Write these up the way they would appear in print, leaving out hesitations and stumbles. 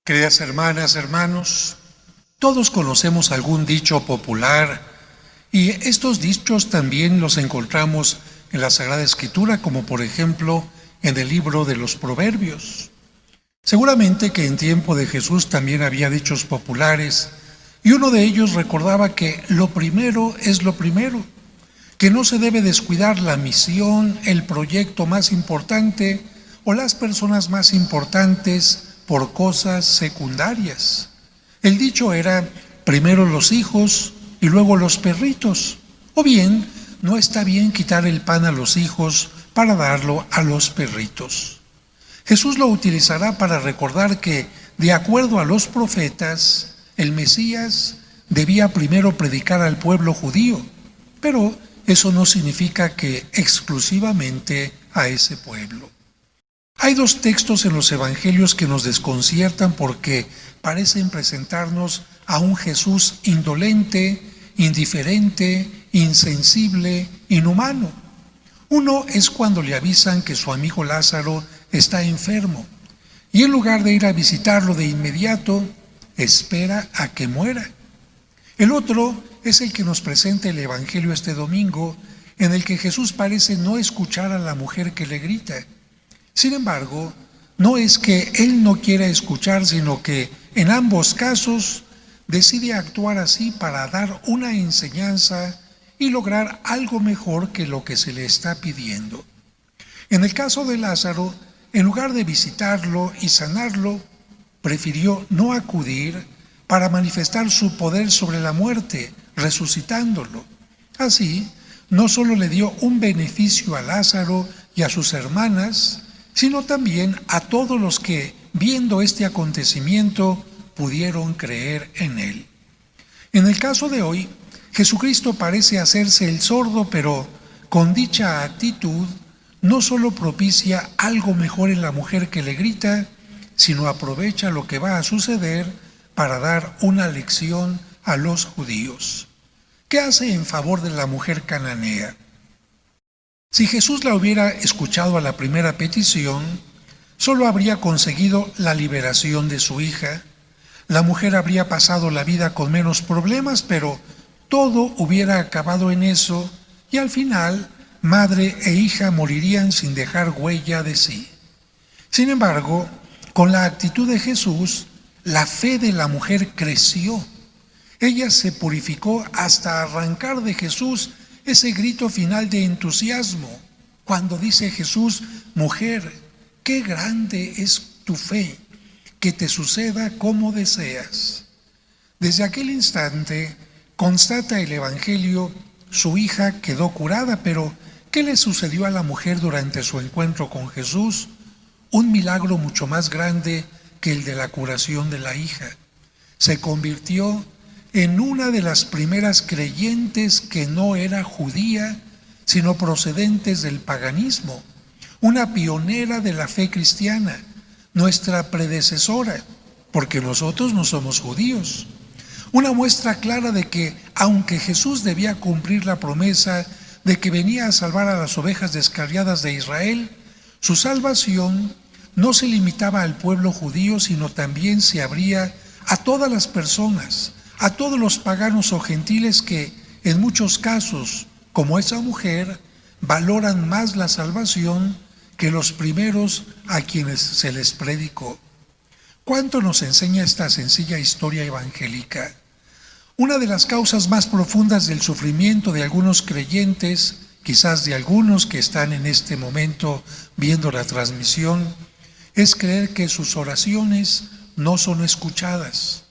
Queridas hermanas, hermanos, todos conocemos algún dicho popular y estos dichos también los encontramos en la Sagrada Escritura, como por ejemplo en el libro de los Proverbios. Seguramente que en tiempo de Jesús también había dichos populares y uno de ellos recordaba que lo primero es lo primero, que no se debe descuidar la misión, el proyecto más importante o las personas más importantes por cosas secundarias. El dicho era primero los hijos y luego los perritos, o bien no está bien quitar el pan a los hijos para darlo a los perritos. Jesús lo utilizará para recordar que, de acuerdo a los profetas, el Mesías debía primero predicar al pueblo judío, pero eso no significa que exclusivamente a ese pueblo. Hay dos textos en los evangelios que nos desconciertan porque parecen presentarnos a un Jesús indolente, indiferente, insensible, inhumano. Uno es cuando le avisan que su amigo Lázaro está enfermo y en lugar de ir a visitarlo de inmediato, espera a que muera. El otro es el que nos presenta el evangelio este domingo, en el que Jesús parece no escuchar a la mujer que le grita. Sin embargo, no es que él no quiera escuchar, sino que en ambos casos decide actuar así para dar una enseñanza y lograr algo mejor que lo que se le está pidiendo. En el caso de Lázaro, en lugar de visitarlo y sanarlo, prefirió no acudir para manifestar su poder sobre la muerte, resucitándolo. Así, no solo le dio un beneficio a Lázaro y a sus hermanas, sino también a todos los que, viendo este acontecimiento, pudieron creer en él. En el caso de hoy, Jesucristo parece hacerse el sordo, pero con dicha actitud no solo propicia algo mejor en la mujer que le grita, sino aprovecha lo que va a suceder para dar una lección a los judíos. ¿Qué hace en favor de la mujer cananea? Si Jesús la hubiera escuchado a la primera petición, solo habría conseguido la liberación de su hija. La mujer habría pasado la vida con menos problemas, pero todo hubiera acabado en eso y al final madre e hija morirían sin dejar huella de sí. Sin embargo, con la actitud de Jesús, la fe de la mujer creció. Ella se purificó hasta arrancar de Jesús ese grito final de entusiasmo, cuando dice Jesús: mujer, qué grande es tu fe, que te suceda como deseas. Desde aquel instante, constata el Evangelio, su hija quedó curada, pero ¿qué le sucedió a la mujer durante su encuentro con Jesús? Un milagro mucho más grande que el de la curación de la hija. Se convirtió en una de las primeras creyentes que no era judía, sino procedentes del paganismo, una pionera de la fe cristiana, nuestra predecesora, porque nosotros no somos judíos. Una muestra clara de que, aunque Jesús debía cumplir la promesa de que venía a salvar a las ovejas descarriadas de Israel, su salvación no se limitaba al pueblo judío, sino también se abría a todas las personas, a todos los paganos o gentiles que, en muchos casos, como esa mujer, valoran más la salvación que los primeros a quienes se les predicó. ¿Cuánto nos enseña esta sencilla historia evangélica? Una de las causas más profundas del sufrimiento de algunos creyentes, quizás de algunos que están en este momento viendo la transmisión, es creer que sus oraciones no son escuchadas.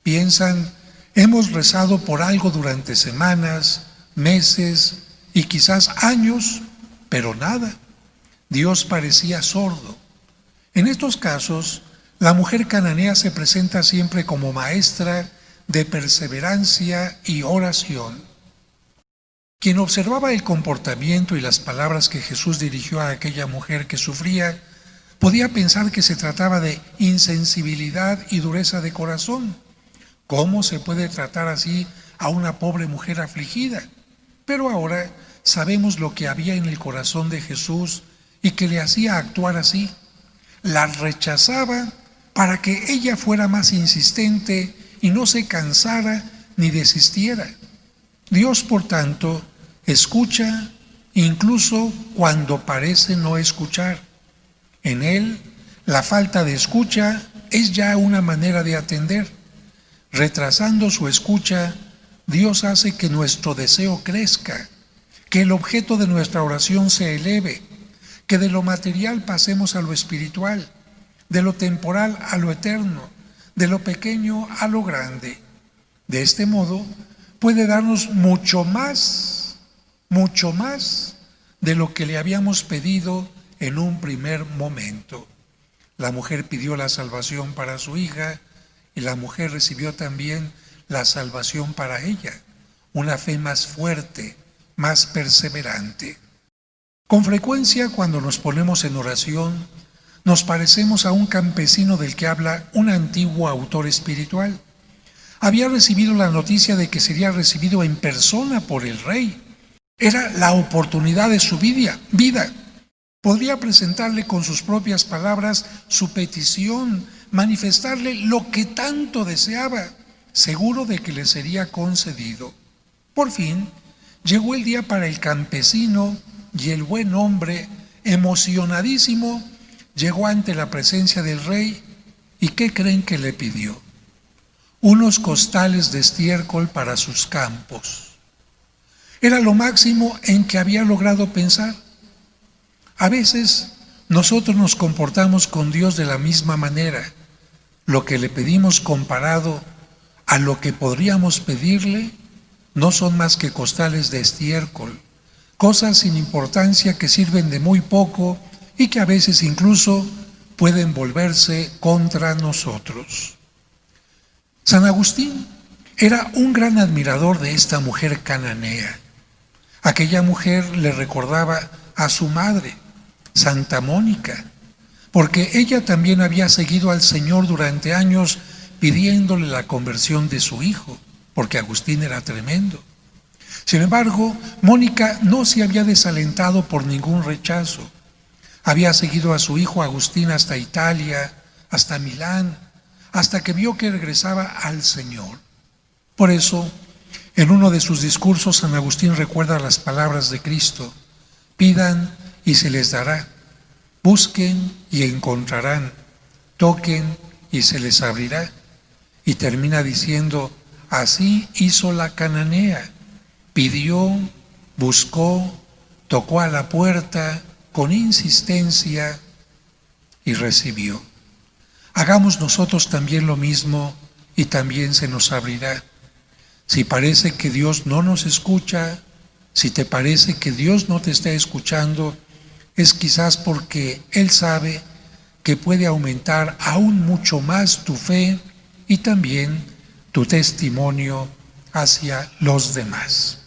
Piensan: hemos rezado por algo durante semanas, meses y quizás años, pero nada. Dios parecía sordo. En estos casos, la mujer cananea se presenta siempre como maestra de perseverancia y oración. Quien observaba el comportamiento y las palabras que Jesús dirigió a aquella mujer que sufría, podía pensar que se trataba de insensibilidad y dureza de corazón. ¿Cómo se puede tratar así a una pobre mujer afligida? Pero ahora sabemos lo que había en el corazón de Jesús y que le hacía actuar así. La rechazaba para que ella fuera más insistente y no se cansara ni desistiera. Dios, por tanto, escucha incluso cuando parece no escuchar. En Él, la falta de escucha es ya una manera de atender. Retrasando su escucha, Dios hace que nuestro deseo crezca, que el objeto de nuestra oración se eleve, que de lo material pasemos a lo espiritual, de lo temporal a lo eterno, de lo pequeño a lo grande. De este modo, puede darnos mucho más de lo que le habíamos pedido en un primer momento. La mujer pidió la salvación para su hija y la mujer recibió también la salvación para ella, una fe más fuerte, más perseverante. Con frecuencia, cuando nos ponemos en oración, nos parecemos a un campesino del que habla un antiguo autor espiritual. Había recibido la noticia de que sería recibido en persona por el rey. Era la oportunidad de su vida. Podría presentarle con sus propias palabras su petición, manifestarle lo que tanto deseaba, seguro de que le sería concedido. Por fin, llegó el día para el campesino y el buen hombre, emocionadísimo, llegó ante la presencia del rey. ¿Y qué creen que le pidió? Unos costales de estiércol para sus campos. Era lo máximo en que había logrado pensar. A veces nosotros nos comportamos con Dios de la misma manera. Lo que le pedimos comparado a lo que podríamos pedirle no son más que costales de estiércol, cosas sin importancia que sirven de muy poco y que a veces incluso pueden volverse contra nosotros. San Agustín era un gran admirador de esta mujer cananea. Aquella mujer le recordaba a su madre, Santa Mónica, porque ella también había seguido al Señor durante años pidiéndole la conversión de su hijo, porque Agustín era tremendo. Sin embargo, Mónica no se había desalentado por ningún rechazo. Había seguido a su hijo Agustín hasta Italia, hasta Milán, hasta que vio que regresaba al Señor. Por eso, en uno de sus discursos, San Agustín recuerda las palabras de Cristo: pidan y se les dará, busquen y encontrarán, toquen y se les abrirá. Y termina diciendo: así hizo la cananea, pidió, buscó, tocó a la puerta con insistencia y recibió. Hagamos nosotros también lo mismo y también se nos abrirá. Si parece que Dios no nos escucha, si te parece que Dios no te está escuchando, es quizás porque Él sabe que puede aumentar aún mucho más tu fe y también tu testimonio hacia los demás.